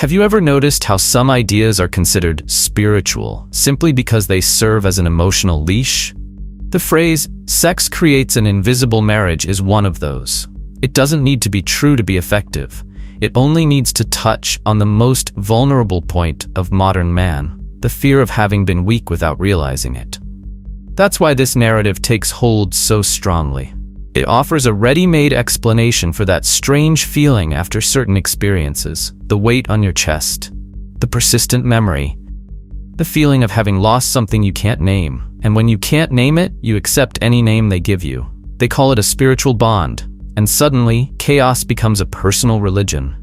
Have you ever noticed how some ideas are considered spiritual simply because they serve as an emotional leash? The phrase, "sex creates an invisible marriage," is one of those. It doesn't need to be true to be effective. It only needs to touch on the most vulnerable point of modern man, the fear of having been weak without realizing it. That's why this narrative takes hold so strongly. It offers a ready-made explanation for that strange feeling after certain experiences, the weight on your chest, the persistent memory, the feeling of having lost something you can't name. And when you can't name it, you accept any name they give you. They call it a spiritual bond, and suddenly, chaos becomes a personal religion.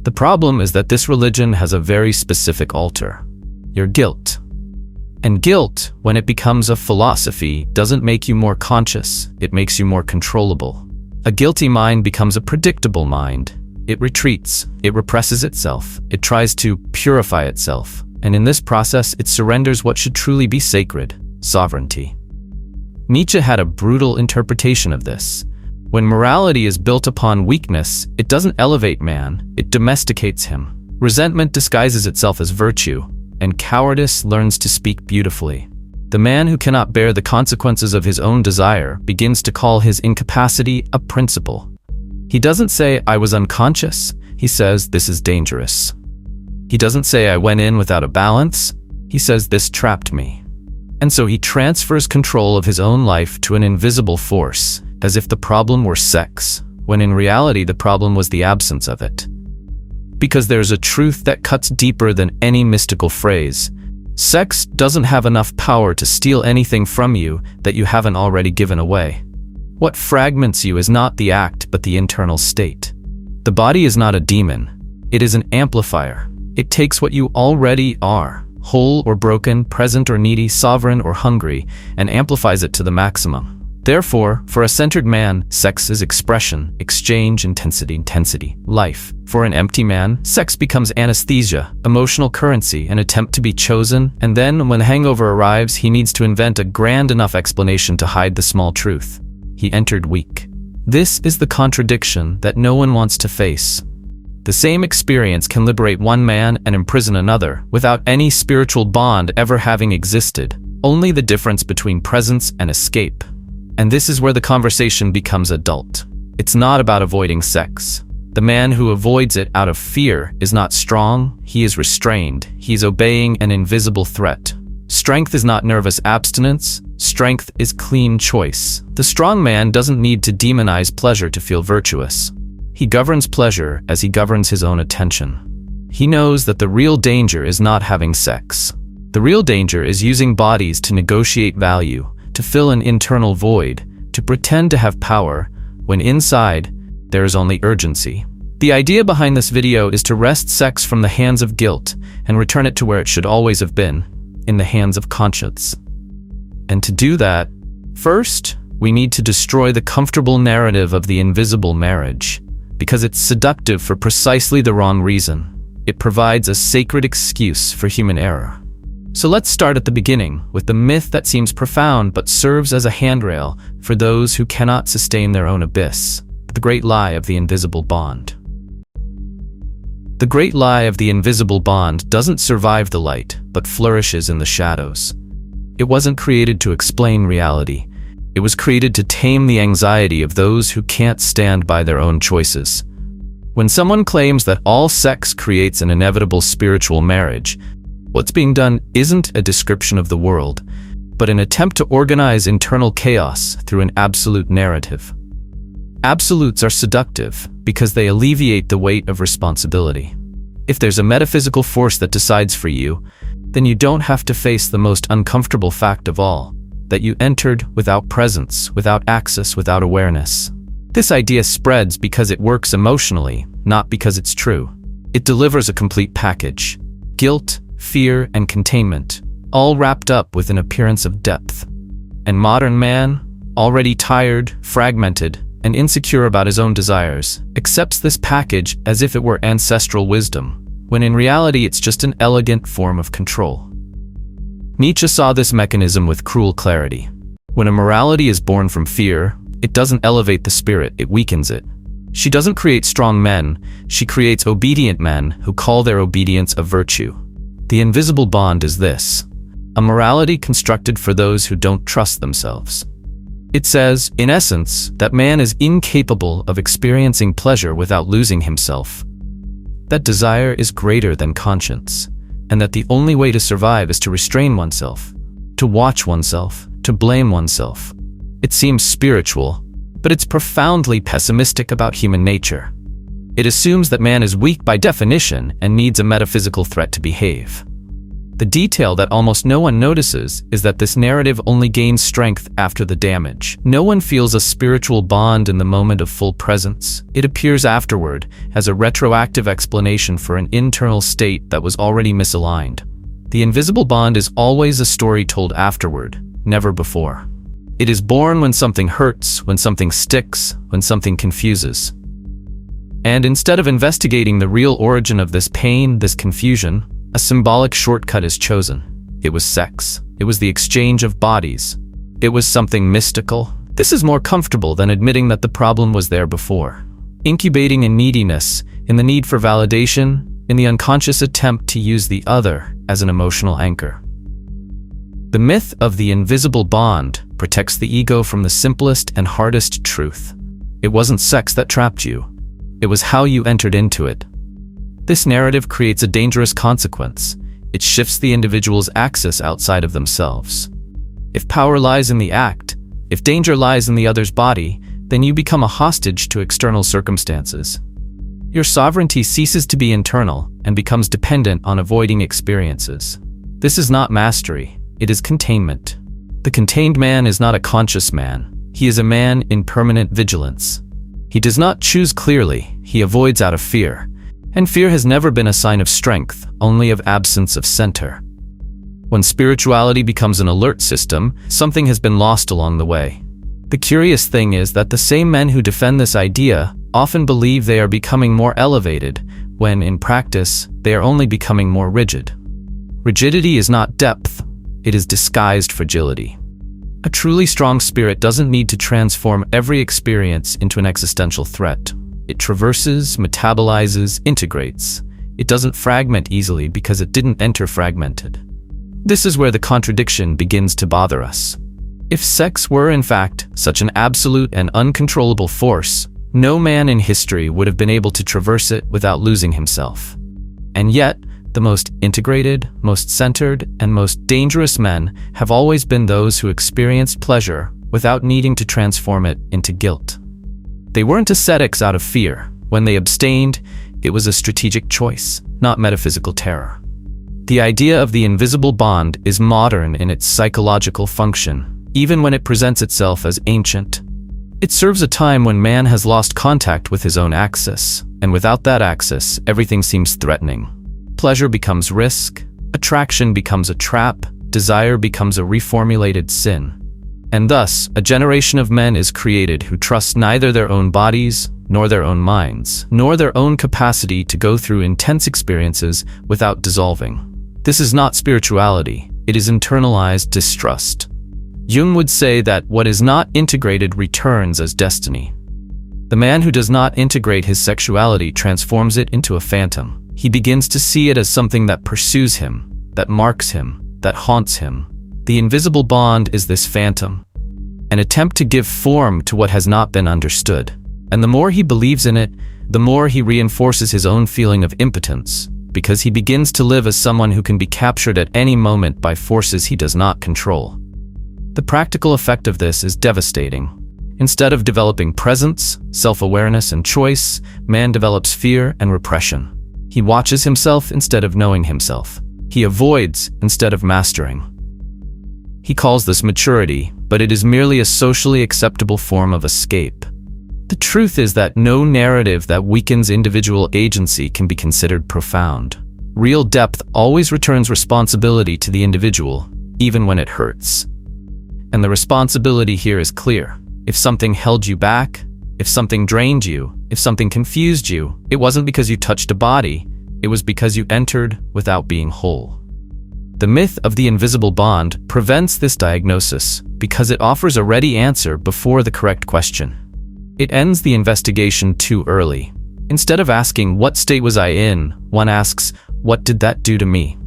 The problem is that this religion has a very specific altar: your guilt. And guilt, when it becomes a philosophy, doesn't make you more conscious, it makes you more controllable. A guilty mind becomes a predictable mind. It retreats, it represses itself, it tries to purify itself, and in this process it surrenders what should truly be sacred: sovereignty. Nietzsche had a brutal interpretation of this. When morality is built upon weakness, it doesn't elevate man, it domesticates him. Resentment disguises itself as virtue, and cowardice learns to speak beautifully. The man who cannot bear the consequences of his own desire begins to call his incapacity a principle. He doesn't say, "I was unconscious." He says, "This is dangerous." He doesn't say, "I went in without a balance." He says, "This trapped me." And so he transfers control of his own life to an invisible force, as if the problem were sex, when in reality the problem was the absence of it. Because there's a truth that cuts deeper than any mystical phrase. Sex doesn't have enough power to steal anything from you that you haven't already given away. What fragments you is not the act, but the internal state. The body is not a demon. It is an amplifier. It takes what you already are, whole or broken, present or needy, sovereign or hungry, and amplifies it to the maximum. Therefore, for a centered man, sex is expression, exchange, intensity, life. For an empty man, sex becomes anesthesia, emotional currency, an attempt to be chosen, and then, when hangover arrives, he needs to invent a grand enough explanation to hide the small truth. He entered weak. This is the contradiction that no one wants to face. The same experience can liberate one man and imprison another, without any spiritual bond ever having existed, only the difference between presence and escape. And this is where the conversation becomes adult. It's not about avoiding sex. The man who avoids it out of fear is not strong, he is restrained, he's obeying an invisible threat. Strength is not nervous abstinence, strength is clean choice. The strong man doesn't need to demonize pleasure to feel virtuous. He governs pleasure as he governs his own attention. He knows that the real danger is not having sex. The real danger is using bodies to negotiate value, to fill an internal void, to pretend to have power, when inside, there is only urgency. The idea behind this video is to wrest sex from the hands of guilt and return it to where it should always have been, in the hands of conscience. And to do that, first, we need to destroy the comfortable narrative of the invisible marriage, because it's seductive for precisely the wrong reason. It provides a sacred excuse for human error. So let's start at the beginning, with the myth that seems profound but serves as a handrail for those who cannot sustain their own abyss: the great lie of the invisible bond. The great lie of the invisible bond doesn't survive the light, but flourishes in the shadows. It wasn't created to explain reality. It was created to tame the anxiety of those who can't stand by their own choices. When someone claims that all sex creates an inevitable spiritual marriage, what's being done isn't a description of the world, but an attempt to organize internal chaos through an absolute narrative. Absolutes are seductive because they alleviate the weight of responsibility. If there's a metaphysical force that decides for you, then you don't have to face the most uncomfortable fact of all, that you entered without presence, without access, without awareness. This idea spreads because it works emotionally, not because it's true. It delivers a complete package: guilt, fear, and containment, all wrapped up with an appearance of depth. And modern man, already tired, fragmented, and insecure about his own desires, accepts this package as if it were ancestral wisdom, when in reality it's just an elegant form of control. Nietzsche saw this mechanism with cruel clarity. When a morality is born from fear, it doesn't elevate the spirit, it weakens it. She doesn't create strong men, she creates obedient men who call their obedience a virtue. The invisible bond is this: a morality constructed for those who don't trust themselves. It says, in essence, that man is incapable of experiencing pleasure without losing himself. That desire is greater than conscience, and that the only way to survive is to restrain oneself, to watch oneself, to blame oneself. It seems spiritual, but it's profoundly pessimistic about human nature. It assumes that man is weak by definition and needs a metaphysical threat to behave. The detail that almost no one notices is that this narrative only gains strength after the damage. No one feels a spiritual bond in the moment of full presence. It appears afterward as a retroactive explanation for an internal state that was already misaligned. The invisible bond is always a story told afterward, never before. It is born when something hurts, when something sticks, when something confuses. And instead of investigating the real origin of this pain, this confusion, a symbolic shortcut is chosen. It was sex. It was the exchange of bodies. It was something mystical. This is more comfortable than admitting that the problem was there before. Incubating in neediness, in the need for validation, in the unconscious attempt to use the other as an emotional anchor. The myth of the invisible bond protects the ego from the simplest and hardest truth. It wasn't sex that trapped you. It was how you entered into it. This narrative creates a dangerous consequence. It shifts the individual's axis outside of themselves. If power lies in the act, if danger lies in the other's body, then you become a hostage to external circumstances. Your sovereignty ceases to be internal and becomes dependent on avoiding experiences. This is not mastery, it is containment. The contained man is not a conscious man. He is a man in permanent vigilance. He does not choose clearly, he avoids out of fear. And fear has never been a sign of strength, only of absence of center. When spirituality becomes an alert system, something has been lost along the way. The curious thing is that the same men who defend this idea often believe they are becoming more elevated, when in practice, they are only becoming more rigid. Rigidity is not depth, it is disguised fragility. A truly strong spirit doesn't need to transform every experience into an existential threat. It traverses, metabolizes, integrates. It doesn't fragment easily because it didn't enter fragmented. This is where the contradiction begins to bother us. If sex were, in fact, such an absolute and uncontrollable force, no man in history would have been able to traverse it without losing himself. And yet, the most integrated, most centered, and most dangerous men have always been those who experienced pleasure without needing to transform it into guilt. They weren't ascetics out of fear. When they abstained, it was a strategic choice, not metaphysical terror. The idea of the invisible bond is modern in its psychological function, even when it presents itself as ancient. It serves a time when man has lost contact with his own axis, and without that axis, everything seems threatening. Pleasure becomes risk, attraction becomes a trap, desire becomes a reformulated sin. And thus, a generation of men is created who trust neither their own bodies, nor their own minds, nor their own capacity to go through intense experiences without dissolving. This is not spirituality, it is internalized distrust. Jung would say that what is not integrated returns as destiny. The man who does not integrate his sexuality transforms it into a phantom. He begins to see it as something that pursues him, that marks him, that haunts him. The invisible bond is this phantom, an attempt to give form to what has not been understood. And the more he believes in it, the more he reinforces his own feeling of impotence, because he begins to live as someone who can be captured at any moment by forces he does not control. The practical effect of this is devastating. Instead of developing presence, self-awareness, and choice, man develops fear and repression. He watches himself instead of knowing himself. He avoids instead of mastering. He calls this maturity, but it is merely a socially acceptable form of escape. The truth is that no narrative that weakens individual agency can be considered profound. Real depth always returns responsibility to the individual, even when it hurts. And the responsibility here is clear. If something held you back, if something drained you, if something confused you, it wasn't because you touched a body, it was because you entered without being whole. The myth of the invisible bond prevents this diagnosis because it offers a ready answer before the correct question. It ends the investigation too early. Instead of asking, "What state was I in?" one asks, "What did that do to me?"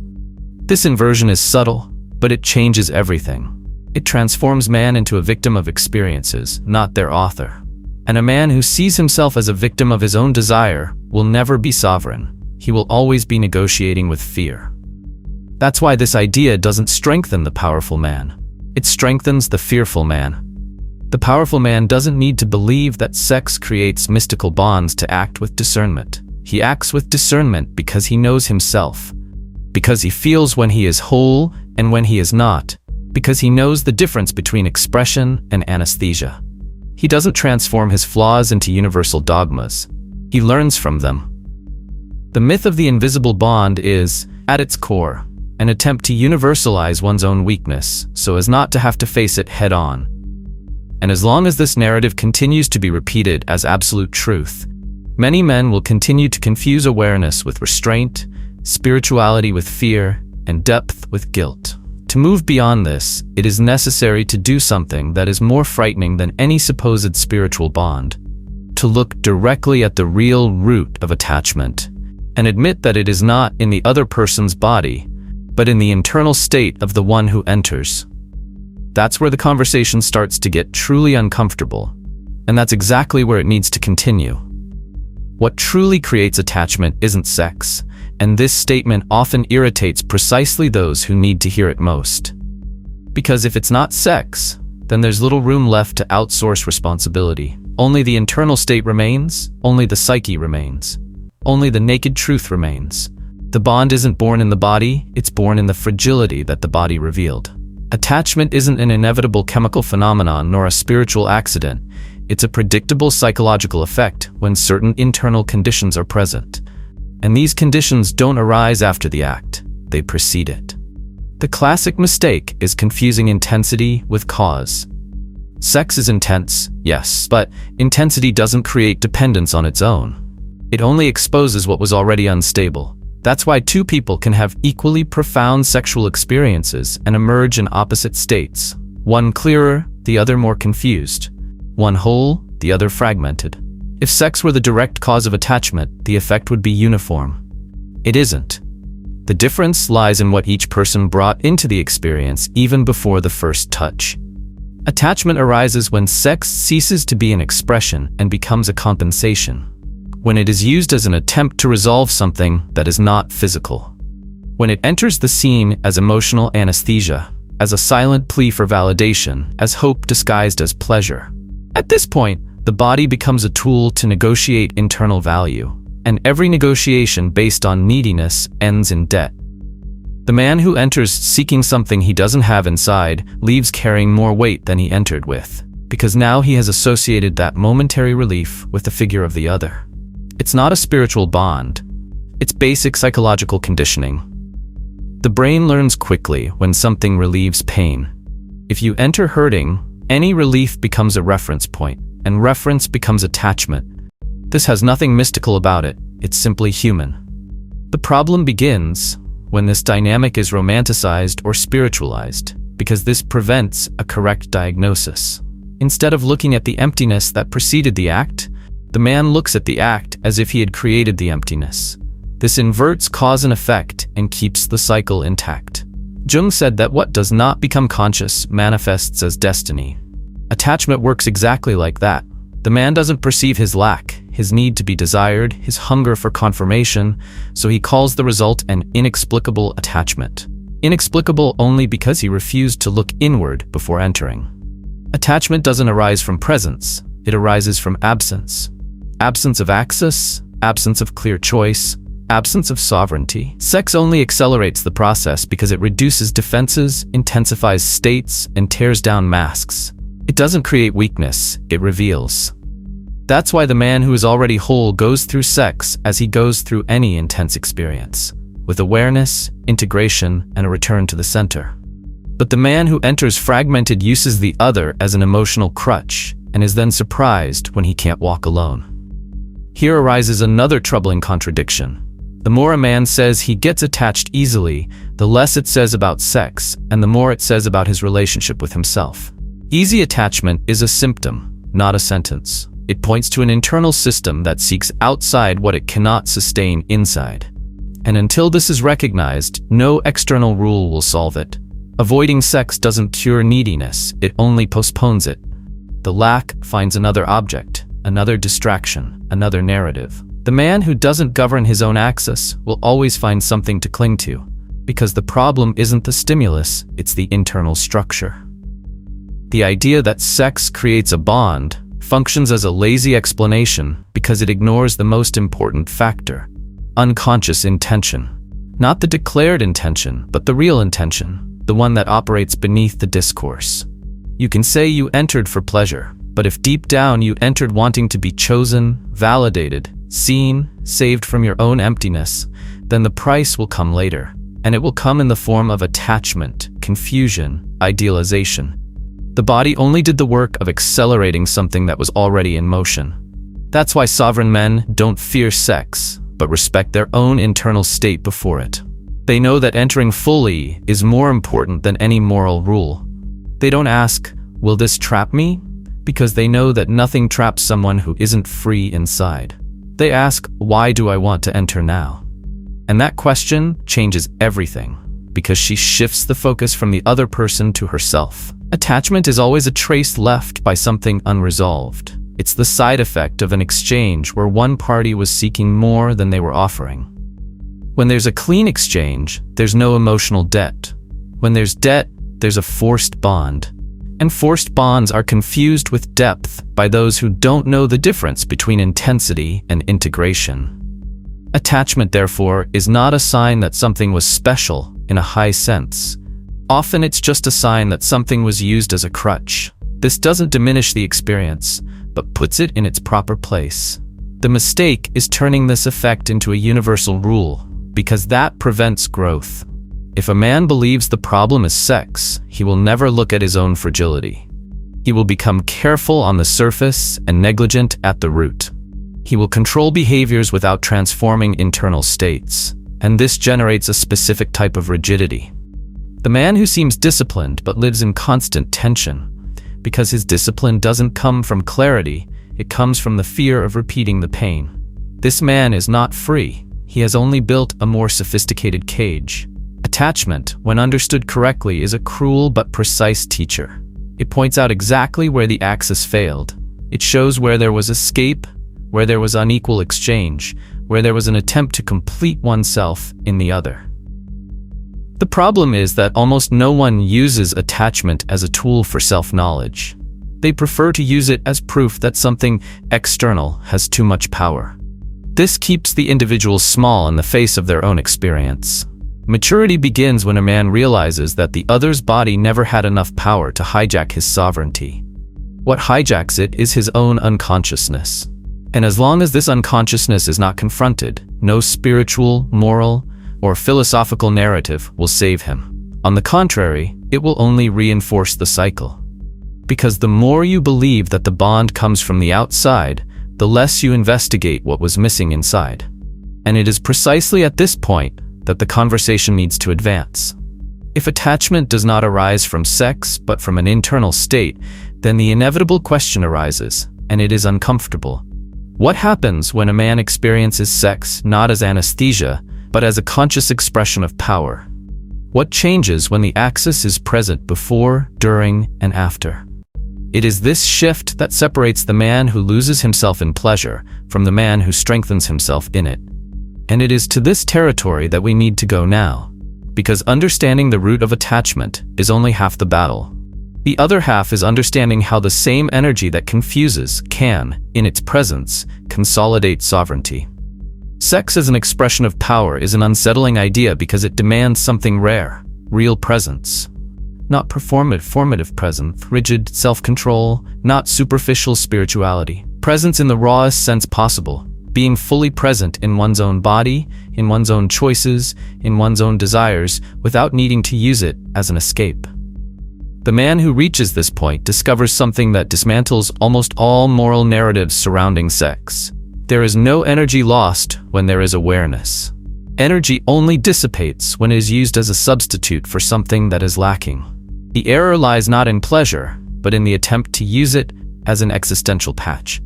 This inversion is subtle, but it changes everything. It transforms man into a victim of experiences, not their author. And a man who sees himself as a victim of his own desire will never be sovereign. He will always be negotiating with fear. That's why this idea doesn't strengthen the powerful man. It strengthens the fearful man. The powerful man doesn't need to believe that sex creates mystical bonds to act with discernment. He acts with discernment because he knows himself, because he feels when he is whole and when he is not, because he knows the difference between expression and anesthesia. He doesn't transform his flaws into universal dogmas. He learns from them. The myth of the invisible bond is, at its core, an attempt to universalize one's own weakness so as not to have to face it head-on. And as long as this narrative continues to be repeated as absolute truth, many men will continue to confuse awareness with restraint, spirituality with fear, and depth with guilt. To move beyond this, it is necessary to do something that is more frightening than any supposed spiritual bond: to look directly at the real root of attachment and admit that it is not in the other person's body, but in the internal state of the one who enters. That's where the conversation starts to get truly uncomfortable, and that's exactly where it needs to continue. What truly creates attachment isn't sex, and this statement often irritates precisely those who need to hear it most. Because if it's not sex, then there's little room left to outsource responsibility. Only the internal state remains, only the psyche remains, only the naked truth remains. The bond isn't born in the body, it's born in the fragility that the body revealed. Attachment isn't an inevitable chemical phenomenon nor a spiritual accident. It's a predictable psychological effect when certain internal conditions are present. And these conditions don't arise after the act, they precede it. The classic mistake is confusing intensity with cause. Sex is intense, yes, but intensity doesn't create dependence on its own. It only exposes what was already unstable. That's why two people can have equally profound sexual experiences and emerge in opposite states. One clearer, the other more confused. One whole, the other fragmented. If sex were the direct cause of attachment, the effect would be uniform. It isn't. The difference lies in what each person brought into the experience even before the first touch. Attachment arises when sex ceases to be an expression and becomes a compensation. When it is used as an attempt to resolve something that is not physical. When it enters the scene as emotional anesthesia, as a silent plea for validation, as hope disguised as pleasure. At this point, the body becomes a tool to negotiate internal value, and every negotiation based on neediness ends in debt. The man who enters seeking something he doesn't have inside leaves carrying more weight than he entered with, because now he has associated that momentary relief with the figure of the other. It's not a spiritual bond. It's basic psychological conditioning. The brain learns quickly when something relieves pain. If you enter hurting, any relief becomes a reference point, and reference becomes attachment. This has nothing mystical about it, it's simply human. The problem begins when this dynamic is romanticized or spiritualized, because this prevents a correct diagnosis. Instead of looking at the emptiness that preceded the act, the man looks at the act as if he had created the emptiness. This inverts cause and effect and keeps the cycle intact. Jung said that what does not become conscious manifests as destiny. Attachment works exactly like that. The man doesn't perceive his lack, his need to be desired, his hunger for confirmation, so he calls the result an inexplicable attachment. Inexplicable only because he refused to look inward before entering. Attachment doesn't arise from presence, it arises from absence. Absence of access, absence of clear choice, absence of sovereignty. Sex only accelerates the process because it reduces defenses, intensifies states, and tears down masks. It doesn't create weakness, it reveals. That's why the man who is already whole goes through sex as he goes through any intense experience, with awareness, integration, and a return to the center. But the man who enters fragmented uses the other as an emotional crutch, and is then surprised when he can't walk alone. Here arises another troubling contradiction. The more a man says he gets attached easily, the less it says about sex, and the more it says about his relationship with himself. Easy attachment is a symptom, not a sentence. It points to an internal system that seeks outside what it cannot sustain inside. And until this is recognized, no external rule will solve it. Avoiding sex doesn't cure neediness, it only postpones it. The lack finds another object, another distraction, another narrative. The man who doesn't govern his own axis will always find something to cling to, because the problem isn't the stimulus, it's the internal structure. The idea that sex creates a bond functions as a lazy explanation because it ignores the most important factor: unconscious intention. Not the declared intention, but the real intention, the one that operates beneath the discourse. You can say you entered for pleasure, but if deep down you entered wanting to be chosen, validated, seen, saved from your own emptiness, then the price will come later, and it will come in the form of attachment, confusion, idealization. The body only did the work of accelerating something that was already in motion. That's why sovereign men don't fear sex, but respect their own internal state before it. They know that entering fully is more important than any moral rule. They don't ask, "Will this trap me?" because they know that nothing traps someone who isn't free inside. They ask, "Why do I want to enter now?" And that question changes everything, because she shifts the focus from the other person to herself. Attachment is always a trace left by something unresolved. It's the side effect of an exchange where one party was seeking more than they were offering. When there's a clean exchange, there's no emotional debt. When there's debt, there's a forced bond. And forced bonds are confused with depth by those who don't know the difference between intensity and integration. Attachment, therefore, is not a sign that something was special in a high sense. Often it's just a sign that something was used as a crutch. This doesn't diminish the experience, but puts it in its proper place. The mistake is turning this effect into a universal rule, because that prevents growth. If a man believes the problem is sex, he will never look at his own fragility. He will become careful on the surface and negligent at the root. He will control behaviors without transforming internal states, and this generates a specific type of rigidity. The man who seems disciplined but lives in constant tension, because his discipline doesn't come from clarity, it comes from the fear of repeating the pain. This man is not free, he has only built a more sophisticated cage. Attachment, when understood correctly, is a cruel but precise teacher. It points out exactly where the axis failed. It shows where there was escape, where there was unequal exchange, where there was an attempt to complete oneself in the other. The problem is that almost no one uses attachment as a tool for self-knowledge. They prefer to use it as proof that something external has too much power. This keeps the individual small in the face of their own experience. Maturity begins when a man realizes that the other's body never had enough power to hijack his sovereignty. What hijacks it is his own unconsciousness. And as long as this unconsciousness is not confronted, no spiritual, moral, or philosophical narrative will save him. On the contrary, it will only reinforce the cycle. Because the more you believe that the bond comes from the outside, the less you investigate what was missing inside. And it is precisely at this point that the conversation needs to advance. If attachment does not arise from sex, but from an internal state, then the inevitable question arises, and it is uncomfortable. What happens when a man experiences sex not as anesthesia, but as a conscious expression of power? What changes when the axis is present before, during, and after? It is this shift that separates the man who loses himself in pleasure from the man who strengthens himself in it. And it is to this territory that we need to go now, because understanding the root of attachment is only half the battle. The other half is understanding how the same energy that confuses can, in its presence, consolidate sovereignty. Sex as an expression of power is an unsettling idea because it demands something rare, real presence. Not performative presence, rigid self-control, not superficial spirituality. Presence in the rawest sense possible, being fully present in one's own body, in one's own choices, in one's own desires, without needing to use it as an escape. The man who reaches this point discovers something that dismantles almost all moral narratives surrounding sex. There is no energy lost when there is awareness. Energy only dissipates when it is used as a substitute for something that is lacking. The error lies not in pleasure, but in the attempt to use it as an existential patch.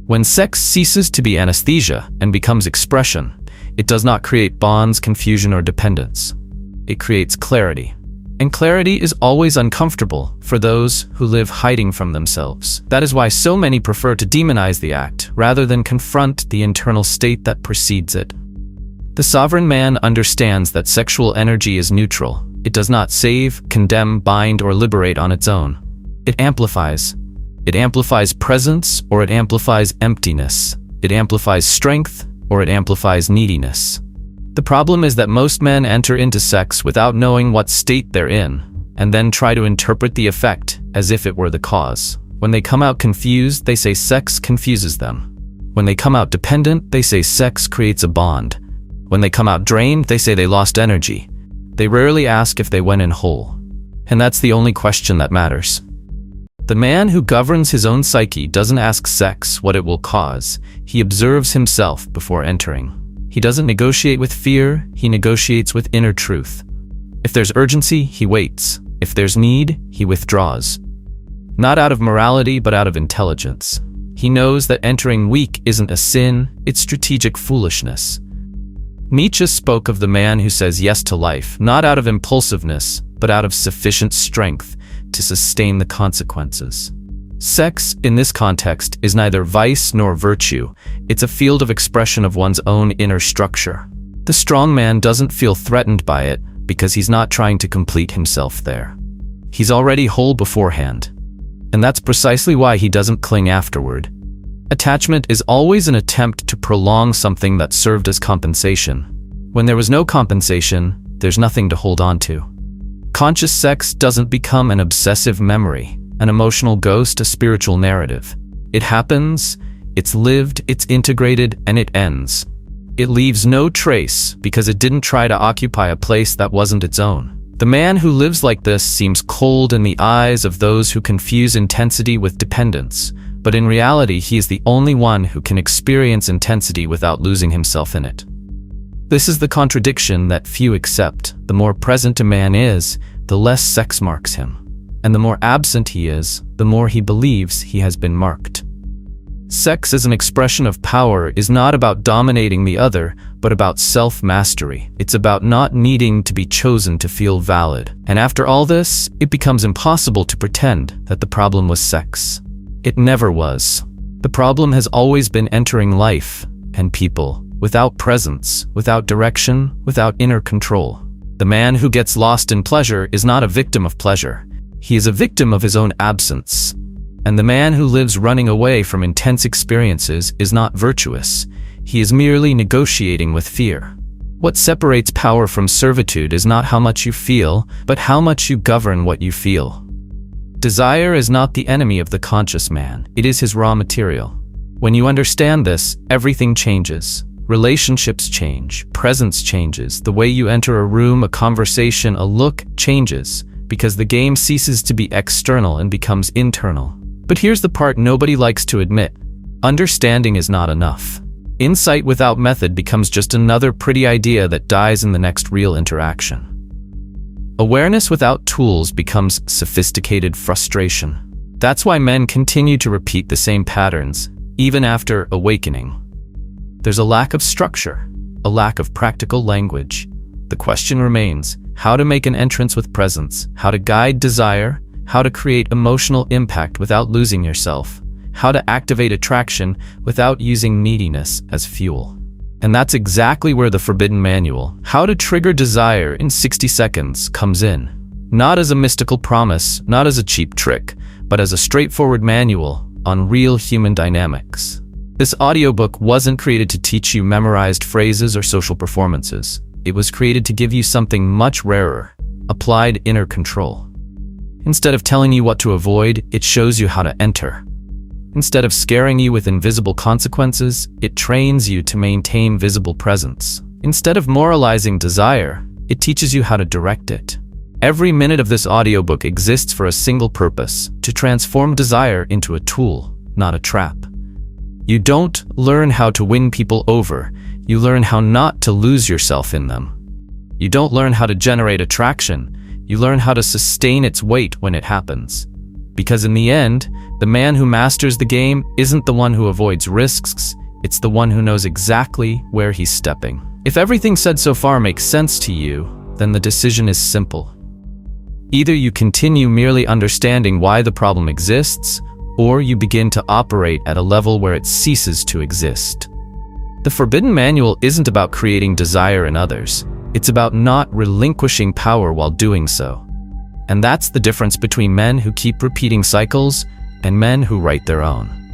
When sex ceases to be anesthesia and becomes expression, it does not create bonds, confusion, or dependence. It creates clarity. And clarity is always uncomfortable for those who live hiding from themselves. That is why so many prefer to demonize the act rather than confront the internal state that precedes it. The sovereign man understands that sexual energy is neutral. It does not save, condemn, bind, or liberate on its own. It amplifies. It amplifies presence, or it amplifies emptiness. It amplifies strength, or it amplifies neediness. The problem is that most men enter into sex without knowing what state they're in, and then try to interpret the effect as if it were the cause. When they come out confused, they say sex confuses them. When they come out dependent, they say sex creates a bond. When they come out drained, they say they lost energy. They rarely ask if they went in whole. And that's the only question that matters. The man who governs his own psyche doesn't ask sex what it will cause. He observes himself before entering. He doesn't negotiate with fear, he negotiates with inner truth. If there's urgency, he waits. If there's need, he withdraws. Not out of morality, but out of intelligence. He knows that entering weak isn't a sin, it's strategic foolishness. Nietzsche spoke of the man who says yes to life, not out of impulsiveness, but out of sufficient strength to sustain the consequences. Sex, in this context, is neither vice nor virtue. It's a field of expression of one's own inner structure. The strong man doesn't feel threatened by it because he's not trying to complete himself there. He's already whole beforehand. And that's precisely why he doesn't cling afterward. Attachment is always an attempt to prolong something that served as compensation. When there was no compensation, there's nothing to hold on to. Conscious sex doesn't become an obsessive memory, an emotional ghost, a spiritual narrative. It happens, it's lived, it's integrated, and it ends. It leaves no trace because it didn't try to occupy a place that wasn't its own. The man who lives like this seems cold in the eyes of those who confuse intensity with dependence, but in reality he is the only one who can experience intensity without losing himself in it. This is the contradiction that few accept. The more present a man is, the less sex marks him. And the more absent he is, the more he believes he has been marked. Sex as an expression of power is not about dominating the other, but about self-mastery. It's about not needing to be chosen to feel valid. And after all this, it becomes impossible to pretend that the problem was sex. It never was. The problem has always been entering life and people without presence, without direction, without inner control. The man who gets lost in pleasure is not a victim of pleasure. He is a victim of his own absence. And the man who lives running away from intense experiences is not virtuous. He is merely negotiating with fear. What separates power from servitude is not how much you feel, but how much you govern what you feel. Desire is not the enemy of the conscious man. It is his raw material. When you understand this, everything changes. Relationships change, presence changes, the way you enter a room, a conversation, a look changes, because the game ceases to be external and becomes internal. But here's the part nobody likes to admit. Understanding is not enough. Insight without method becomes just another pretty idea that dies in the next real interaction. Awareness without tools becomes sophisticated frustration. That's why men continue to repeat the same patterns, even after awakening. There's a lack of structure, a lack of practical language. The question remains, how to make an entrance with presence, how to guide desire, how to create emotional impact without losing yourself, how to activate attraction without using neediness as fuel. And that's exactly where the forbidden manual, How to Trigger Desire in 60 Seconds, comes in. Not as a mystical promise, not as a cheap trick, but as a straightforward manual on real human dynamics. This audiobook wasn't created to teach you memorized phrases or social performances. It was created to give you something much rarer, applied inner control. Instead of telling you what to avoid, it shows you how to enter. Instead of scaring you with invisible consequences, it trains you to maintain visible presence. Instead of moralizing desire, it teaches you how to direct it. Every minute of this audiobook exists for a single purpose: to transform desire into a tool, not a trap. You don't learn how to win people over, you learn how not to lose yourself in them. You don't learn how to generate attraction, you learn how to sustain its weight when it happens. Because in the end, the man who masters the game isn't the one who avoids risks, it's the one who knows exactly where he's stepping. If everything said so far makes sense to you, then the decision is simple. Either you continue merely understanding why the problem exists, or you begin to operate at a level where it ceases to exist. The Forbidden Manual isn't about creating desire in others. It's about not relinquishing power while doing so. And that's the difference between men who keep repeating cycles and men who write their own.